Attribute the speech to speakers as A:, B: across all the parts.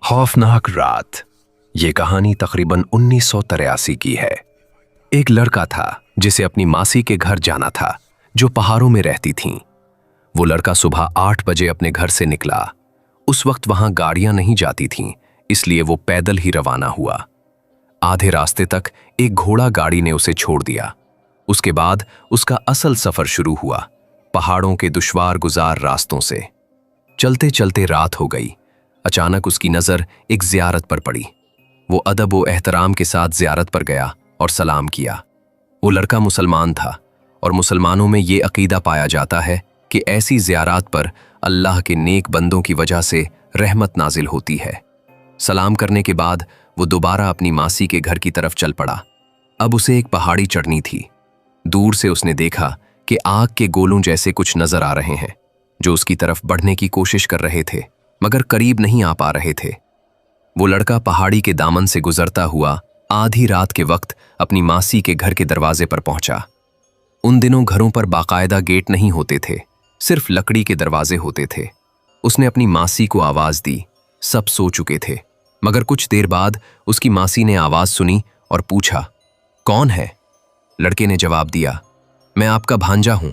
A: खौफनाक रात। ये कहानी तकरीबन 1983 की है। एक लड़का था जिसे अपनी मासी के घर जाना था, जो पहाड़ों में रहती थीं। वो लड़का सुबह 8 बजे अपने घर से निकला। उस वक्त वहां गाड़ियां नहीं जाती थीं, इसलिए वो पैदल ही रवाना हुआ। आधे रास्ते तक एक घोड़ा गाड़ी ने उसे छोड़ दिया। उसके बाद उसका असल सफर शुरू हुआ, पहाड़ों के दुश्वार गुजार रास्तों से। चलते चलते रात हो गई। अचानक उसकी नजर एक ज़ियारत पर पड़ी। वो अदब व एहतराम के साथ ज़ियारत पर गया और सलाम किया। वो लड़का मुसलमान था और मुसलमानों में ये अकीदा पाया जाता है कि ऐसी ज़ियारत पर अल्लाह के नेक बंदों की वजह से रहमत नाजिल होती है। सलाम करने के बाद वो दोबारा अपनी मासी के घर की तरफ चल पड़ा। अब उसे एक पहाड़ी चढ़नी थी। दूर से उसने देखा कि आग के गोलों जैसे कुछ नजर आ रहे हैं, जो उसकी तरफ बढ़ने की कोशिश कर रहे थे, मगर करीब नहीं आ पा रहे थे। वो लड़का पहाड़ी के दामन से गुजरता हुआ आधी रात के वक्त अपनी मासी के घर के दरवाजे पर पहुंचा। उन दिनों घरों पर बाकायदा गेट नहीं होते थे, सिर्फ लकड़ी के दरवाजे होते थे। उसने अपनी मासी को आवाज दी। सब सो चुके थे, मगर कुछ देर बाद उसकी मासी ने आवाज सुनी और पूछा, कौन है? लड़के ने जवाब दिया, मैं आपका भांजा हूं।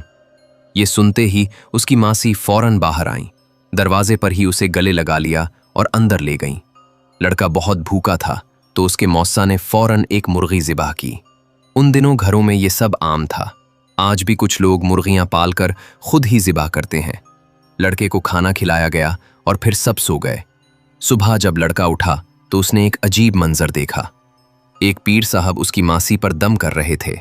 A: ये सुनते ही उसकी मासी फौरन बाहर आईं। दरवाजे पर ही उसे गले लगा लिया और अंदर ले गईं। लड़का बहुत भूखा था, तो उसके मौसा ने फौरन एक मुर्गी ज़िबा की। उन दिनों घरों में ये सब आम था। आज भी कुछ लोग मुर्गियां पालकर खुद ही ज़िबा करते हैं। लड़के को खाना खिलाया गया और फिर सब सो गए। सुबह जब लड़का उठा तो उसने एक अजीब मंजर देखा। एक पीर साहब उसकी मासी पर दम कर रहे थे।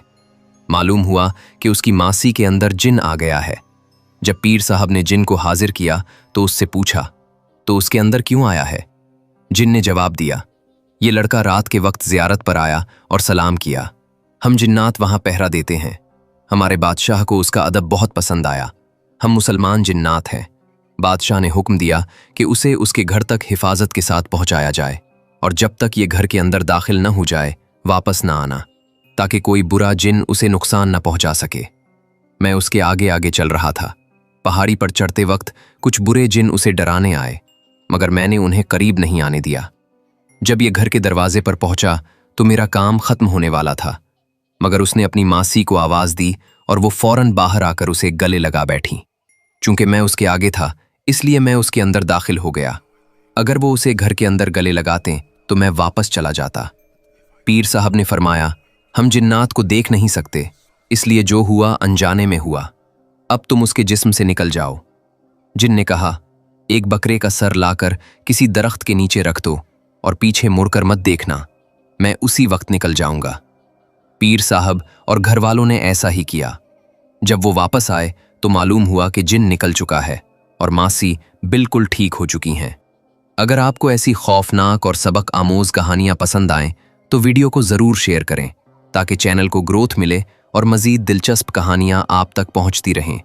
A: मालूम हुआ कि उसकी मासी के अंदर जिन आ गया है। जब पीर साहब ने जिन को हाजिर किया तो उससे पूछा, तो उसके अंदर क्यों आया है? जिन ने जवाब दिया, ये लड़का रात के वक्त ज़ियारत पर आया और सलाम किया। हम जिन्नात वहाँ पहरा देते हैं। हमारे बादशाह को उसका अदब बहुत पसंद आया। हम मुसलमान जिन्नात हैं। बादशाह ने हुक्म दिया कि उसे उसके घर तक हिफाजत के साथ पहुँचाया जाए, और जब तक ये घर के अंदर दाखिल न हो जाए वापस न आना, ताकि कोई बुरा जिन उसे नुकसान न पहुँचा सके। मैं उसके आगे आगे चल रहा था। पहाड़ी पर चढ़ते वक्त कुछ बुरे जिन उसे डराने आए, मगर मैंने उन्हें करीब नहीं आने दिया। जब ये घर के दरवाजे पर पहुंचा तो मेरा काम खत्म होने वाला था, मगर उसने अपनी मासी को आवाज दी और वो फौरन बाहर आकर उसे गले लगा बैठी। चूंकि मैं उसके आगे था, इसलिए मैं उसके अंदर दाखिल हो गया। अगर वो उसे घर के अंदर गले लगाते तो मैं वापस चला जाता। पीर साहब ने फरमाया, हम जिन्नात को देख नहीं सकते, इसलिए जो हुआ अनजाने में हुआ। अब तुम उसके जिस्म से निकल जाओ। जिन ने कहा, एक बकरे का सर लाकर किसी दरख्त के नीचे रख दो और पीछे मुड़कर मत देखना, मैं उसी वक्त निकल जाऊंगा। पीर साहब और घर वालों ने ऐसा ही किया। जब वो वापस आए तो मालूम हुआ कि जिन निकल चुका है और मासी बिल्कुल ठीक हो चुकी हैं। अगर आपको ऐसी खौफनाक और सबक आमोज कहानियां पसंद आएं तो वीडियो को ज़रूर शेयर करें, ताकि चैनल को ग्रोथ मिले और मज़ीद दिलचस्प कहानियां आप तक पहुंचती रहें।